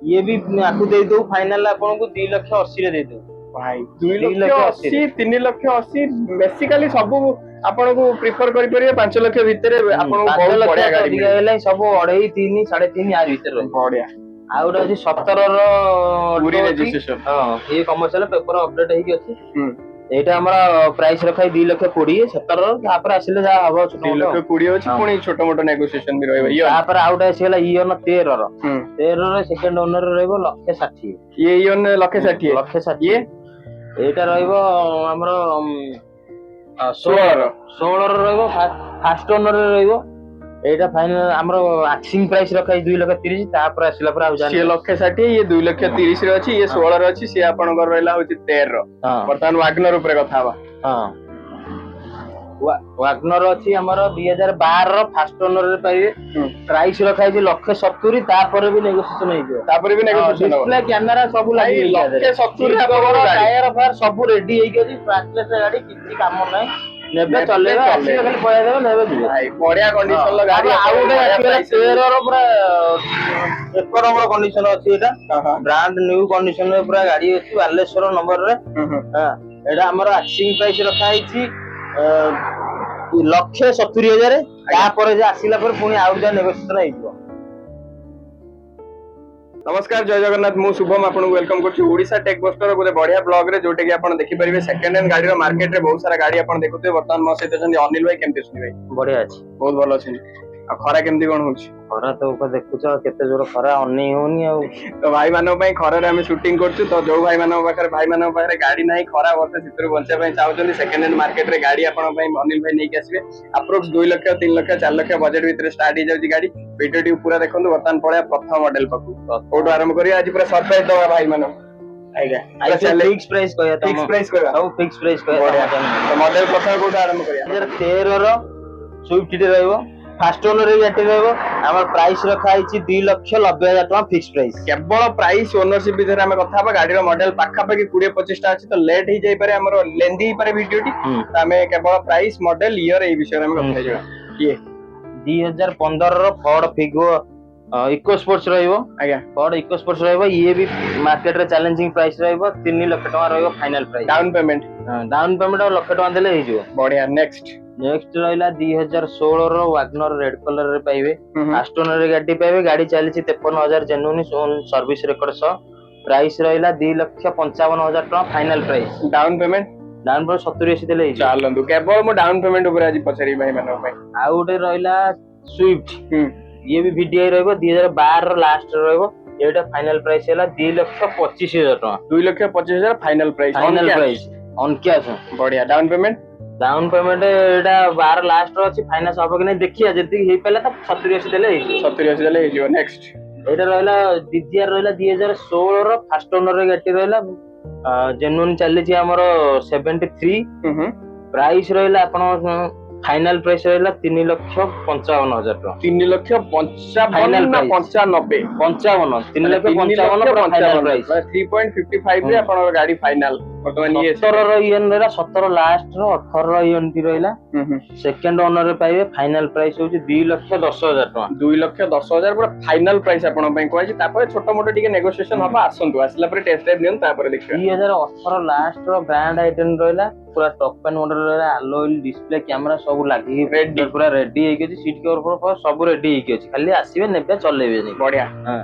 ये भी आपको दे दो फाइनल आपको 2,80,000 रे दे दो भाई 2,80,000 3,80,000 बेसिकली सब आपन को प्रिफर करि परिबे 5 लाख भीतर आपन को बहुत बढ़िया गाड़ी मिले सब 2.5 3 3.5 यार भीतर बढ़िया आ गोटे अछि 17 रो पूरी रजिस्ट्रेशन हां ये कमर्शियल पेपर अपडेट हेकी अछि एटा हमरा प्राइस रखाई 2,20,000 17 तापर आसिले जा हबो 2,20,000 अछि पुनी छोटो मोटो नेगोशिएशन भी रहबो तापर आउट आसिला इयन 13 रो 13 रो सेकंड ओनर रहबो 1,60,000 ये इयन 1,60,000 ये एटा रहबो हमरो 16 रो रहबो फास्ट ओनर रहबो एटा फाइनल हमरो आक्सिंग प्राइस रखाई 2,30,000 तापर आसिला पर आ जान 1,60,000 ये 2,30,000 रे अछि ये 16 रे अछि से आपन घर रहला होछि 13 रो वर्तमान वागनर ऊपर कथा बा हां वागनर अछि हमरो 2012 रो फास्ट ओनर रे पाइबे प्राइस रखाई 1,70,000 तापर भी नेगोशिएशन हेइजो डिस्प्ले कैमरा सब लागि 1,70,000 आपन टायर फायर सब रेडी हेइ गछि ट्रैकलेस गाड़ी किछि काम नै नेबे चलेबे आसी खाली पया देबे नेबे दिबे भाई बढ़िया कंडीशन लो गाड़ी आ उडे 13 रो पूरा एक नंबर कंडीशन अछि एटा ब्रांड न्यू कंडीशन रे पूरा गाड़ी अछि बालेश्वर नंबर रे हां एटा हमर आक्सिंग प्राइस रखा आइछि 1,70,000 तापर जे आसिला पर पुनी आउट जा नेगोशिएशन हेइजो नमस्कार जय जगन्नाथ मु शुभम आपन वेलकम करछु ओडिसा टेक बस्टर गोटे बढ़िया ब्लॉग रे जोटे कि आपन देखि परिबे सेकंड हैंड गाड़ी रो मार्केट रे बहुत सारा गाड़ी आपन देखुते वर्तमान म सहित छन अनिल भाई केमते सुनी भाई बढ़िया अछि बहुत भलो अछि आ खरा केमती कोन होछि खरा तो ऊपर देखुछ केते जोर खरा अनै होनी आ तो भाई मानो पई खरा रे हम शूटिंग करछु तो जो भाई मानो पाखरे गाड़ी नाही खरा वर्ष चित्र बंचा पई चाहउछन सेकंड हैंड मार्केट रे गाड़ी आपन पई अनिल भाई नै के आसीबे अप्रोक्स 2 लाख 3 लाख 4 लाख बजट भीतर स्टार्ट हो जाउची गाड़ी वीडियो पूरा देखंतु वर्तमान पळे प्रथम मॉडल पकु ओटो आरंभ करी आज पूरा सरप्राइज दवा भाई मानो आइगा फिक्स प्राइस कहया त फिक्स प्राइस कहया सब फिक्स प्राइस कहया तो मॉडल प्रथम कोटा आरंभ करिया 2013 रो स्विफ्ट रे रहइबो फास्ट ओनर रे बैटरी रहइबो हमर प्राइस रखा आइछि 2,90,000 टका फिक्स प्राइस केवल प्राइस ओनरशिप विषय हम कथा बा गाड़ी रो मॉडल पाखा पाखी 20-25 टा अछि तो लेट ही जाई पारे हमर लेंदी ही पारे वीडियो टी हमें केवल प्राइस मॉडल ईयर ए विषय हम कथा जेबा ये 2015 रो फोर्ड फिगो इको स्पोर्ट्स रहइबो आज्ञा फोर्ड इको स्पोर्ट्स रहइबो ये भी मार्केट रे चैलेंजिंग प्राइस रहइबो 3 लाख टका रहइबो final price down payment lakh टका देले हे जो बढ़िया नेक्स्ट रहइला 2016 रो वागनर रेड कलर रे पाइबे फास्ट ओनर रे गाड़ी पाइबे गाड़ी चलीछि 53,000 genuine service record so price रहइला 2,55,000 टका फाइनल प्राइस डाउन पेमेंट 70-80 देले चालंदु केवल मो डाउन पेमेंट ऊपर आज पछरी भाई मानो भाई आ उडे रहइला स्विफ्ट ये भी वीडियो रहइबो 2012 रो लास्ट रहइबो एटा फाइनल प्राइस हैला 2,25,000 टका 2,25,000 फाइनल प्राइस ऑन कैश बढ़िया डाउन पेमेंट एटा 12 लास्ट रो अछि फाइनांस होबो कि नै देखिया जति हे पहले त 70-80 देले 70-80 देले हे जो नेक्स्ट एटा रहला डीजीआर रहला 2016 रो फास्ट ओनर रे गाड़ी रहला जेन्युइन चली छी हमरो 73 प्राइस रहला आपण फाइनल प्राइस रहला 3,55,000 टका 3,55,000 फाइनल प्राइस 3.55 रे आपण गाड़ी फाइनल वर्तमान ये 17 रो ईएन रहला 17 लास्ट रो 18 रो ईएन टी रहला सेकंड ओनर रे पाइबे फाइनल प्राइस होची 2,10,000 टका 2,10,000 पूरा फाइनल प्राइस आपण पई कहै छी तापर छोटो मोटो टिके नेगोशिएशन हबा आसंतु आसला पर टेस्ट ड्राइव नियन तापर देखियो 2018 लास्ट रो ब्रांड आइटम रहला पूरा टॉप पेन मॉडल रहला अलॉय डिस्प्ले कैमरा सब लागि रेडी पूरा रेडी हे के सीट कवर पर सब रेडी हे के खाली आसीबे नेबे चलेबे नै बढ़िया हां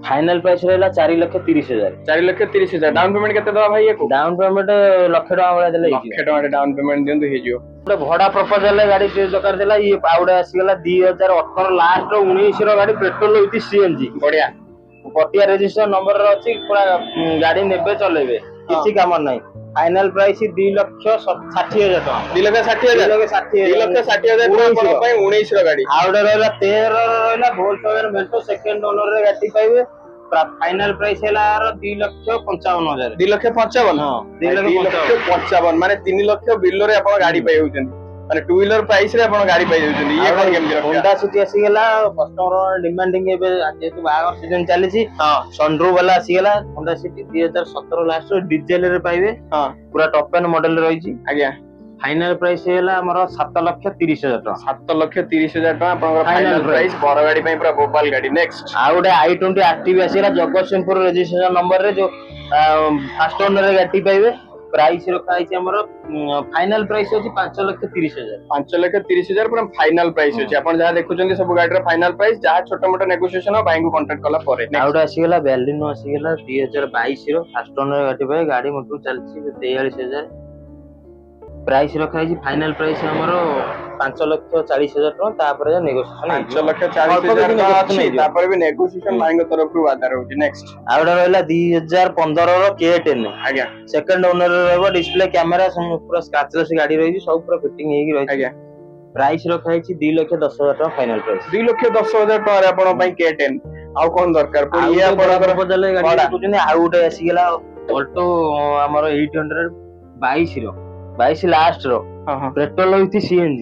फाइनल प्राइस रहला 4,30,000 4,30,000 डाउन पेमेंट केते दवा भाई एको डाउन पेमेंट लाख टका वाला देले लाख टका डाउन पेमेंट देंदु हे जियो तो भड़ा प्रपोजल गाड़ी से दरकार देला ये पाउडा आसीगला 2018 लास्ट रो 19 रो गाड़ी पेट्रोल होती सीएनजी बढ़िया पटिया रजिस्ट्रेशन नंबर रो अछि पूरा गाड़ी नेबे चलेबे किछि काम नै फाइनल प्राइस 2,60,000 टका 2,60,000 2,60,000 पई 19 रो गाड़ी आउडर रहला 13 रहला वोल्क्सवैगन मेल्टो सेकंड ओनर रे गाड़ी पाइबे फाइनल प्राइस हैला 2,55,000 2,55,000 हां 2,55,000 माने 3 लाख बिलो रे आपण गाड़ी पाइ होउछन माने टू व्हीलर प्राइस रे आपण गाड़ी पाइ होउछन ये कोन केम दिरा होंडा सिटी आसी गेला कस्टमर डिमांडिंग एबे जेतु बागर सीजन चली छी हां सनरूफ वाला आसी गेला होंडा सिटी 2017 लास्ट डीजल रे पाइबे हां पूरा टॉप एंड मॉडल रही छी आज्ञा फाइनल प्राइस ହେଲା ଆମର 7,30,000 ଟଙ୍କା। 7,30,000 ଟଙ୍କା ଆପଣଙ୍କର Final ଫାଇନାଲ price। ପ୍ରାଇସ୍ ବଡ ଗାଡି ପାଇଁ ପୁରା ବୋବାଲ ଗାଡି। ନେକ୍ସଟ ଆଉ ଗୋଟେ i20 ଆକ୍ଟିଭ ଆସିଗଲା ଜଗତସିଂହପୁର ରେଜିଷ୍ଟ୍ରେସନ ନମ୍ବର ରେ ଯୋଉ ଫାଷ୍ଟ ଓନର ରେ ଗାଡି ପାଇବେ। ପ୍ରାଇସ୍ ରଖା ହେଇଛି ଆମର ଫାଇନାଲ ପ୍ରାଇସ୍ ଅଛି 5,30,000। 5,30,000 ପୁରା ଫାଇନାଲ ପ୍ରାଇସ୍ ଅଛି। ଆପଣ ଯାହା ଦେଖୁଛନ୍ତି ସବୁ ଗାଡିର ଫାଇନାଲ ପ୍ରାଇସ୍, ଯାହା ଛୋଟ ମୋଟ ନେଗୋସିଏସନ ଭାଇଙ୍କୁ କଣ୍ଟାକ୍ଟ କଲା ପରେ। ଆଉ ଗୋଟେ ଆସିଗଲା ବେଲିନୋ ଆସିଗଲା 2022 ର ଫାଷ୍ଟ ଓନର ଗାଡି ପାଇବେ। ଗାଡି ମୋଟର ଚାଲିଛି 43,000। ପ୍ରାଇସ୍ ରଖା ହେଇଛି ଫାଇନାଲ ପ୍ରାଇସ୍ ଆମର 5,40,000 ଟଙ୍କା। ତାପରେ ନେଗୋସିଏସନ 5,40,000 ଟଙ୍କା ଅଛି, ତାପରେ ବି ନେଗୋସିଏସନ ଭାଇଙ୍କ ତରଫରୁ ବାଧା ରହୁଛି। ନେକ୍ସଟ ଆଉ ଗୋଟେ ରହିଲା 2015 ର K10। ଆଜ୍ଞା ସେକେଣ୍ଡ ଓନର ରହିବ, ଡିସପ୍ଲେ କ୍ୟାମେରା ପୁରା ସ୍କ୍ରାଚଲେସ୍ ଗାଡି ରହିଛି, ସବୁ ପୁରା ଫିଟିଂ ହେଇକି ରହିଛି। ଆଜ୍ଞା ପ୍ରାଇସ୍ ରଖା ହେଇଛି 2,10,000 ଟଙ୍କା ଫାଇନାଲ ପ୍ରାଇସ୍। 2,10,000 ଟଙ୍କାରେ ଆପଣଙ୍କ ପାଇଁ K10 ଆଉ କଣ ଦରକାର? ପୁଣି ଆଉ ଇଏ ଆପଣଙ୍କର ଗାଡି କହୁଛନ୍ତି। ଆଉ ଗୋଟେ ଆସିଗଲା ଅଲ୍ଟୋ ଆମର 800 22 ଲାଷ୍ଟ ର ପେଟ୍ରୋଲ ୱିଥ୍ CNG।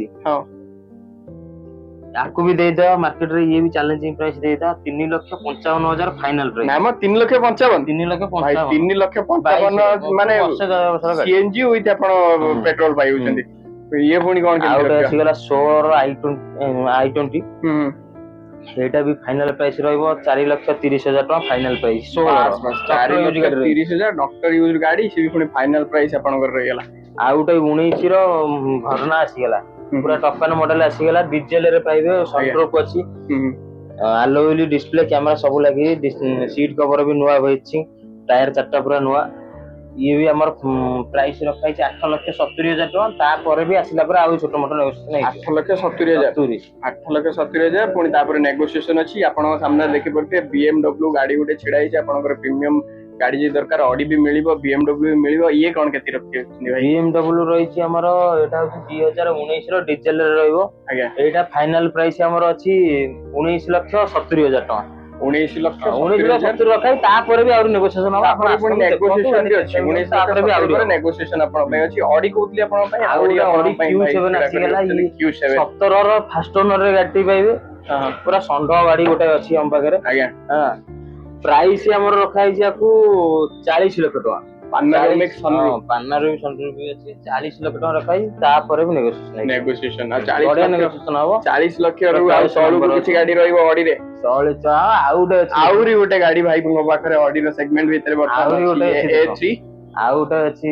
ତାକୁ ବି ଦେଇଦବା ମାର୍କେଟ ରେ, ଇଏ ବି ଚ୍ୟାଲେଞ୍ଜିଂ ପ୍ରାଇସ୍ ଦେଇଦବା 3,55,000 ଫାଇନାଲ ପ୍ରାଇସ୍। ନାମ 3,55,000 3,55,000 ମାନେ CNG ୱିଥ୍ ଆପଣ ପେଟ୍ରୋଲ ପାଇଉଛନ୍ତି। ଇଏ ପୁଣି କଣ ଆଉ ଗୋଟେ କେମିତି ଆସିଗଲା 16 ର i20। ସେଇଟା ବି ଫାଇନାଲ ପ୍ରାଇସ୍ ରହିବ 4,30,000 ଟଙ୍କା ଫାଇନାଲ ପ୍ରାଇସ୍। 4,30,000 ଡକ୍ଟର ୟୁଜ ଗାଡି, ସେ ବି ପୁଣି ଫାଇନାଲ ପ୍ରାଇସ୍ ଆପଣଙ୍କର ରହିଗଲା। ଆଉ ଗୋଟେ 19 ର ଭର୍ନା ଆସିଗଲା, ପୁରା ଟପନ ମଡେଲ ଆସିଗଲା, ଡିଜେଲ ରେ ପାଇବେ, ସନରୁଫ ଅଛି, ଆଲୋ ହୁଇଲ ଡିସପ୍ଲେ କ୍ୟାମେରା ସବୁ ଲାଗିଛି, ସିଟ୍ କଭର ବି ନୂଆ ହେଇଛି, ଟାୟାର 4ଟା ପୁରା ନୂଆ। ଇଏ ବି ଆମର ପ୍ରାଇସ୍ ରଖା ହେଇଛି 8,70,000 ଟଙ୍କା। ତାପରେ ବି ଆସିଲା ପରେ ଆଉ ଛୋଟ ମୋଟ ନେଗୋସିଏସନ ହେଇଛି 8,70,000 ପୁଣି ତାପରେ ନେଗୋସିଏସନ ଅଛି। ଆପଣଙ୍କ ସାମ୍ନାରେ ଦେଖିପାରୁଥିବେ BMW ଗାଡି ଗୋଟେ ଛିଡା ହେଇଛି ଆପଣଙ୍କର ପ୍ରିମିୟମ ଗାଡି ଯଦି ଦରକାର ଅଡି ବି ମିଳିବ, BMW ବି ମିଳିବ। ଇଏ କଣ କେତେ ରଖିଛନ୍ତି ଭାଇ? BMW ରହିଛି ଆମର, ଏଟା ହଉଛି 2019 ର ଡିଜେଲ ରେ ରହିବ। ଆଜ୍ଞା ଏଇଟା ଫାଇନାଲ ପ୍ରାଇସ୍ ଆମର ଅଛି 19,70,000 ଟଙ୍କା। 19,70,000 ରଖା ହେଇଛି। ତାପରେ ବି ଆହୁରି ନେଗୋସିଏସନ ହବ। ତାପରେ ପୁଣି ନେଗୋସିଏସନ ବି ଅଛି। ତାପରେ ବି 19,70,000 ଆହୁରି ପରେ ନେଗୋସିଏସନ ଆପଣଙ୍କ ପାଇଁ ଅଛି। ଅଡି କହୁଥିଲି ଆପଣଙ୍କ ପାଇଁ, ଆଉ ଅଡି ଆପଣଙ୍କ ପାଇଁ Q7 ଆସିଗଲା, Q7 17 ର ଫାଷ୍ଟ ଓନର ରେ ଗାଡି ପାଇବେ। ପୁରା ଷଣ୍ଢ ଗାଡି ଗୋଟେ ଅଛି ଆମ ପାଖରେ। ଆଜ୍ଞା ପ୍ରାଇସ୍ ଆମର ରଖା ହେଇଛି ଆକୁ 40 ଲକ୍ଷ ଟଙ୍କା। ପାନାରୋମିକ ସନରୁଫ ବି ଅଛି, 40 ଲକ୍ଷ ଟଙ୍କା ରଖା ହେଇଛି। ତାପରେ ବି ନେଗୋସିଏସନ ଆଉ 40 ଲକ୍ଷ ରୁ ଆଉ ତଳକୁ କିଛି ଗାଡି ରହିବ ଅଡିରେ। ଆଉ ଗୋଟେ ଅଛି, ଆହୁରି ଗୋଟେ ଗାଡି ଭାଇ ମୋ ପାଖରେ ଅଡିର ସେଗମେଣ୍ଟ ଭିତରେ ବର୍ତ୍ତମାନ ଅଛି A3। ଆଉ ଗୋଟେ ଅଛି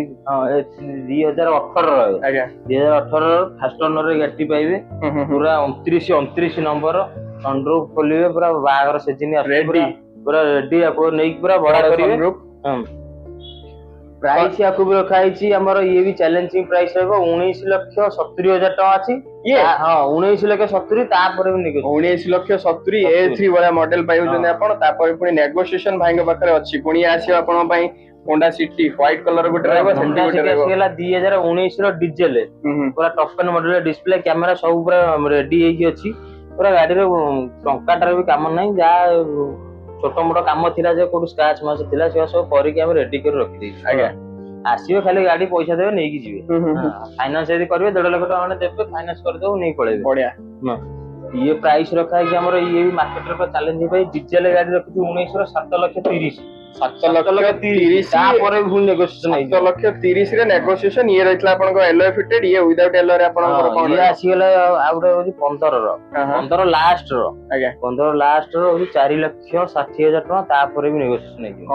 2018 ର। ଆଜ୍ଞା 2018 ର ଫାଷ୍ଟ ଓନର ରେ ଗାଡି ପାଇବେ। ପୁରା 29 ନମ୍ବର, ସନରୁଫ ଖୋଲିବେ, ପୁରା ବାହାଘର ସିଜିନ ରେଡି, ପୁରା ରେଡି। ଆକୁ ନେଇକି ପୁରା ଭଡା କରିବେ। ପ୍ରାଇସ୍ ଆକୁ ବି ରଖା ହେଇଛି ଆମର, ଇଏ ବି ଚ୍ୟାଲେଞ୍ଜିଂ ପ୍ରାଇସ୍ ରହିବ 19,70,000 ଟଙ୍କା ଅଛି। 19,70,000 ତାପରେ ବି 19,70,000 A3 ଭଳିଆ ମଡେଲ ପାଇଯାଉଛନ୍ତି ଆପଣ। ତାପରେ ପୁଣି ନେଗୋସିଏସନ ଭାଇଙ୍କ ପାଖରେ ଅଛି। ପୁଣି ଆସିବ ଆପଣଙ୍କ ପାଇଁ ହୋଣ୍ଡା ସିଟି ହ୍ୱାଇଟ କଲର ଗୋଟେ ରହିବ, ସେଠି ଗୋଟେ ରହିବ। ଆସିଗଲା 2019 ର ଡିଜେଲ, ପୁରା ଟପନ ମଡେଲ, ଡିସପ୍ଲେ କ୍ୟାମେରା ସବୁ ପୁରା ରେଡି ହେଇକି ଅଛି। ପୁରା ଗାଡିରେ ଟଙ୍କାଟାର ବି କାମ ନାହିଁ, ଯାହା ଛୋଟ ମୋଟ କାମ ଥିଲା, ଯେ କୋଉଠି ସ୍କ୍ରାଚ ମାଛ ଥିଲା, ସେ ସବୁ କରିକି ଆମେ ରେଡି କରି ରଖିଦେଇଛୁ। ଆଜ୍ଞା ଆସିବେ ଖାଲି ଗାଡି ପଇସା ଦେବେ, ନେଇକି ଯିବେ। ଫାଇନାନ୍ସ ଯଦି କରିବେ 1.5 ଲକ୍ଷ ଟଙ୍କା ଖଣ୍ଡେ ଦେବେ, ଫାଇନାନ୍ସ କରିଦେବୁ, ନେଇ ପଳେଇବେ। ବଢିଆ। ଇଏ ପ୍ରାଇସ୍ ରଖା ହେଇଛି ଆମର, ଇଏ ବି ମାର୍କେଟରେ ଚ୍ୟାଲେଞ୍ଜ ପାଇଁ ଡିଜେଲ ଗାଡି ରଖିଛୁ 19 ର 7,30,000। 7,30,000 ତାପରେ ବି ଫୁଲ୍ ନେଗୋସିଏସନ ହେଇଯିବ। 7,30,000 ରେ ନେଗୋସିଏସନ। ଇଏ ରହିଥିଲା ଆପଣଙ୍କ ଏଲଓଏ ଫିଟେଡ, ଇଏ ୱିଦାଉଟ ଏଲଓଏ ରେ ଆପଣଙ୍କର କଣ ଇଏ ଆସିଗଲା ଆଉ ଗୋଟେ ହଉଛି 15 ର, 15 ଲାଷ୍ଟ ର। ଆଜ୍ଞା 15 ଲାଷ୍ଟ ର ହଉଛି 4,60,000 ଟଙ୍କା। ତାପରେ ବି ନେଗୋସିଏସନ ହେଇଯିବ।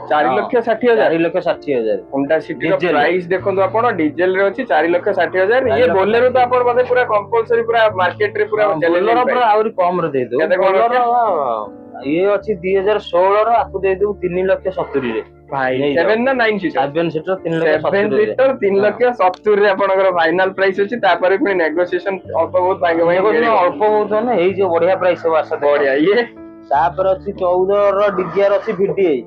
4,60,000 4,60,000 ହୋଣ୍ଡା ସିଟି ର ପ୍ରାଇସ୍ ଦେଖନ୍ତୁ ଆପଣ, ଡିଜେଲ ରେ ଅଛି 4,60,000। ଇଏ ବୋଲେରୋ ତ ଆପଣ ବୋଧେ ପୁରା କମ୍ପଲସରି ପୁରା ମାର୍କେଟ ରେ ପୁରା ବୋଲେରୋ ପୁରା ଆହୁରି କମ ରେ ଦେଇଦବୁ। ଇଏ ଅଛି 2016 ର, ଆକୁ ଦେଇଦବୁ 3,70,000 ରେ। ଭାଇ 7 ନା 9 ସିଟର? 7 ସିଟର 3,70,000 ରେ ଆପଣଙ୍କର ଫାଇନାଲ ପ୍ରାଇସ୍ ଅଛି। ତାପରେ ପୁଣି ନେଗୋସିଏସନ ଅଳ୍ପ ବହୁତ ଭାଇଙ୍କ ପାଇଁ ଅଳ୍ପ ବହୁତ ହେଇଯିବ, ବଢିଆ ପ୍ରାଇସ୍ ସବୁ ଆଶା ବଢିଆ। ଇଏ ତାପରେ ଅଛି 14 ର ଡିଜିଆର ଅଛି VDI।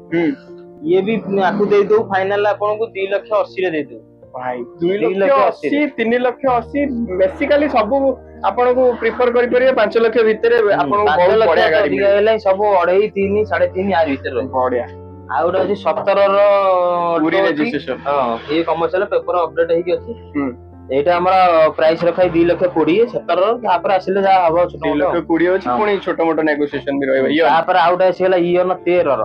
ଇଏ ବି ଆକୁ ଦେଇଦବୁ ଫାଇନାଲ ଆପଣଙ୍କୁ 2,80,000 ରେ ଦେଇଦବୁ। ଭାଇ 2,80,000 3,80,000 ବେସିକାଲି ସବୁ ଆପଣଙ୍କୁ ପ୍ରିଫର କରିପାରିବେ 5 ଲକ୍ଷ ଭିତରେ। ଆପଣଙ୍କୁ ବହୁତ ବଢିଆ ଗାଡି ମିଳିବ। ସବୁ 2.5 3 3.5 ଆର ଭିତରେ ବଢିଆ। ଆଉ ଗୋଟେ ଅଛି 17 ର ପୁରୀ ରେଜିଷ୍ଟ୍ରେସନ। ଇଏ କମର୍ସିଆଲ ପେପର ଅପଡେଟ ହେଇକି ଅଛି। ଏଇଟା ଆମର ପ୍ରାଇସ୍ ରଖାଇ 2,20,000 17 ର। ତାପରେ ଆସିଲେ ଯାହା ହବ, 2,20,000 ଅଛି। ପୁଣି ଛୋଟ ମୋଟ ନେଗୋସିଏସନ ବି ରହିବ। ତାପରେ ଆଉ ଗୋଟେ ଆସିଗଲା ଇଅନ 13 ର।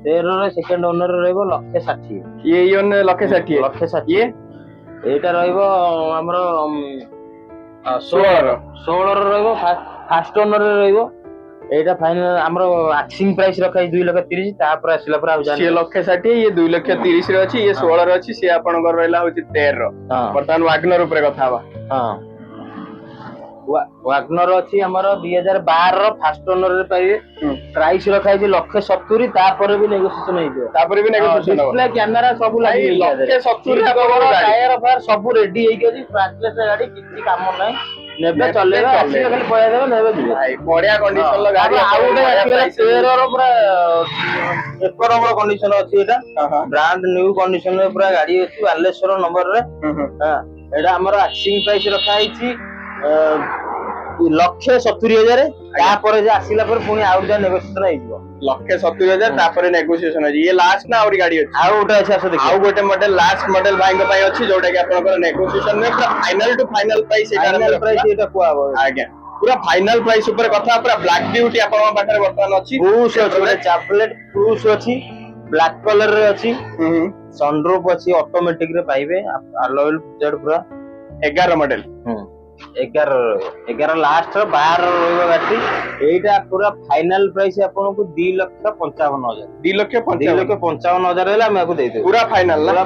13 ର ସେକେଣ୍ଡ ଓନର ରହିବ 1,60,000। ଇଏ ଇଅନ 1,60,000। ଏଇଟା ରହିବ ଆମର 16 ରହିବ, ଫାଷ୍ଟ ଓନର ରହିବ। ଏଇଟା ଫାଇନାଲ ଆମର ଆକ୍ସିଂ ପ୍ରାଇସ୍ ରଖା ହେଇଛି 2,30,000, ତାପରେ ଆସିଲା ପରେ ଆଉ ସିଏ 1,60,000, ଇଏ 2,30,000 ରେ ଅଛି, ଇଏ 16 ରେ ଅଛି, ସିଏ ଆପଣଙ୍କର ରହିଲା ହଉଛି 13 ର। ବର୍ତ୍ତମାନ ୱାଗନର ଉପରେ କଥା ହବା। ୱାଗନର ଅଛି ଆମର 2012 ର ଫାଷ୍ଟ ଓନର ରେ ପାଇବେ। ପ୍ରାଇସ୍ ରଖା ହେଇଛି 1,70,000, ତାପରେ ବି ନେଗୋସିଏସନ ହେଇଯିବ। ତାପରେ ବି ନେଗୋସିଏସନ ହବ। ଡିସପ୍ଲେ କ୍ୟାମେରା ସବୁ ଲାଗି 1,70,000 ଆପଣଙ୍କର ଗାଡି। ଟାୟାର ଫାୟାର ସବୁ ରେଡି ହେଇକି ଅଛି, ସ୍କ୍ରାଚଲେସ୍ ଗାଡି, କିଛି କାମ ନାହିଁ। ନେବେ ଚଲେଇବେ, ଆସିବେ ଖାଲି ପଇସା ଦେବେ, ନେବେ ଯିବେ। ଭାଇ ବଢିଆ କଣ୍ଡିସନ ର ଗାଡି। ଆଉ ଗୋଟେ ଆସିଗଲା 13 ର ପୁରା 1 ନମ୍ବର କଣ୍ଡିସନ ଅଛି। ଏଇଟା ବ୍ରାଣ୍ଡ ନ୍ୟୁ କଣ୍ଡିସନ ରେ ପୁରା ଗାଡି ଅଛି, ବାଲେଶ୍ୱର ନମ୍ବର ରେ। ଏଇଟା ଆମର ଆକ୍ସିଂ ପ୍ରାଇସ୍ ରଖା ହେଇଛି 1,70,000, ତାପରେ ଯେ ଆସିଲା ପରେ ପୁଣି ଆଉ ଯାହା ନେଗୋସିଏସନ ହେଇଯିବ। 1,70,000 ତାପରେ ନେଗୋସିଏସନ ଅଛି। ଇଏ ଲାଷ୍ଟ ନା ଆହୁରି ଗାଡି ଅଛି? ଆଉ ଗୋଟେ ଅଛି, ଆସ ଦେଖିବା। ଆଉ ଗୋଟେ ମଡେଲ ଲାଷ୍ଟ ମଡେଲ ଭାଇଙ୍କ ପାଇଁ ଅଛି, ଯୋଉଟା କି ଆପଣଙ୍କର ନେଗୋସିଏସନ ରେ ପୁରା ଫାଇନାଲ ଟୁ ଫାଇନାଲ ପ୍ରାଇସ୍ ଏଇଟା କୁହା ହବ। ଆଜ୍ଞା, ପୁରା ଫାଇନାଲ ପ୍ରାଇସ୍ ଉପରେ କଥା। ପୁରା ବ୍ଲାକ୍ ବିୟୁଟି ଆପଣଙ୍କ ପାଖରେ ବର୍ତ୍ତମାନ ଅଛି। ବ୍ରୁସ୍ ଅଛି, ଗୋଟେ ଚାପଲେଟ ବ୍ରୁସ୍ ଅଛି, ବ୍ଲାକ୍ କଲର ରେ ଅଛି। ସନରୁଫ୍ ଅଛି, ଅଟୋମେଟିକ ରେ ପାଇବେ। ଆଲଏଲ୍ ଫିଚର୍ଡ ପୁରା 11 ମଡେଲ। 11 ଲାଷ୍ଟ ର 12 ରହିବ ଗାଡି। ଏଇଟା ପୁରା ଫାଇନାଲ ପ୍ରାଇସ୍ ଆପଣଙ୍କୁ 2,55,000। 2,55,000 ହେଲେ ଆମେ ଆକୁ ଦେଇଦେବୁ। ପୁରା ଫାଇନାଲ ନା?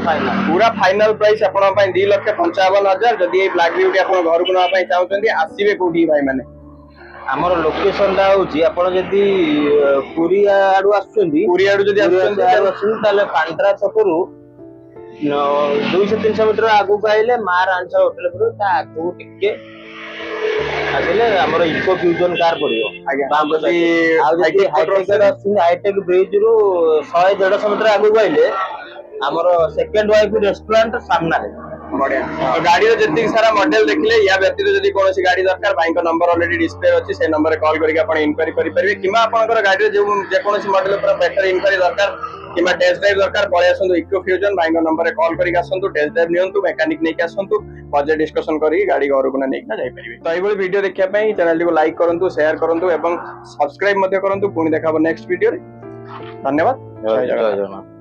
ପୁରା ଫାଇନାଲ ପ୍ରାଇସ୍ ଆପଣଙ୍କ ପାଇଁ 2,55,000। ଯଦି ଏଇ ବ୍ଲାକ୍ ବିୟୁଟି ଆପଣ ଘରକୁ ନେବା ପାଇଁ ଚାହୁଁଛନ୍ତି, ଆସିବେ କୋଉଠି ଭାଇ ମାନେ? ଆମର ଲୋକେସନ ଟା ହଉଛି, ଆପଣ ଯଦି ପୁରୀ ଆଡୁ ଆସୁଛନ୍ତି, ତାହେଲେ ପାଣ୍ଡ୍ରା ଛକରୁ 200-300 ମିଟର ଆଗକୁ ଆଇଲେ ମା ରାଣୀ ହୋଟେଲ ପଡିବ, ତା ଆଗକୁ ଟିକେ ଆସିଲେ ଆମର ଇକୋ ଫ୍ୟୁଜନ କାର୍ ପଡିବ। ଆଉ ଯଦି ହାଇଟେକ୍ ବ୍ରିଜ ରୁ 100-150 ମିଟର ଆଗକୁ ଆଇଲେ ଆମର ସେକେଣ୍ଡ ୱାଇଫ୍ ରେଷ୍ଟୁରାଣ୍ଟ ସାମ୍ନାରେ। ବଢିଆ। ଗାଡିର ଯେତିକି ସାରା ମଡେଲ ଦେଖିଲେ, ୟା ବ୍ୟତୀତ ଯଦି କୌଣସି ଗାଡି ଦରକାର, ଭାଇଙ୍କ ନମ୍ବର ଅଲରେଡି ଡିସପ୍ଲେ ଅଛି, ସେ ନମ୍ବରରେ କଲ୍ କରିକି ଆପଣ ଇନକ୍ୱାରି କରିପାରିବେ। କିମ୍ବା ଆପଣଙ୍କର ଗାଡିରେ ଯେଉଁ ଯେକୌଣସି ମଡେଲ ଉପରେ ବେଟର ଇନକ୍ୱାରି ଦରକାର କିମ୍ବା ଟେଷ୍ଟ ଡ୍ରାଇଭ୍ ଦରକାର, ପଳେଇ ଆସନ୍ତୁ ଇକୋ ଫ୍ୟୁଜନ। ଭାଇଙ୍କ ନମ୍ବରରେ କଲ୍ କରିକି ଆସନ୍ତୁ, ଟେଷ୍ଟ ଡ୍ରାଇଭ୍ ନିଅନ୍ତୁ, ମେକାନିକ ନେଇକି ଆସନ୍ତୁ, ବଜେଟ୍ ଡିସ୍କସନ କରିକି ଗାଡି ଘରକୁ ନେଇକିନା ଯାଇପାରିବେ। ତ ଏଇଭଳି ଭିଡିଓ ଦେଖିବା ପାଇଁ ଚ୍ୟାନେଲଟିକୁ ଲାଇକ୍ କରନ୍ତୁ, ସେୟାର କରନ୍ତୁ ଏବଂ ସବସ୍କ୍ରାଇବ ମଧ୍ୟ କରନ୍ତୁ। ପୁଣି ଦେଖା ହବ ନେକ୍ସଟ ଭିଡିଓରେ। ଧନ୍ୟବାଦ। ଜୟ ଜଗନ୍ନାଥ।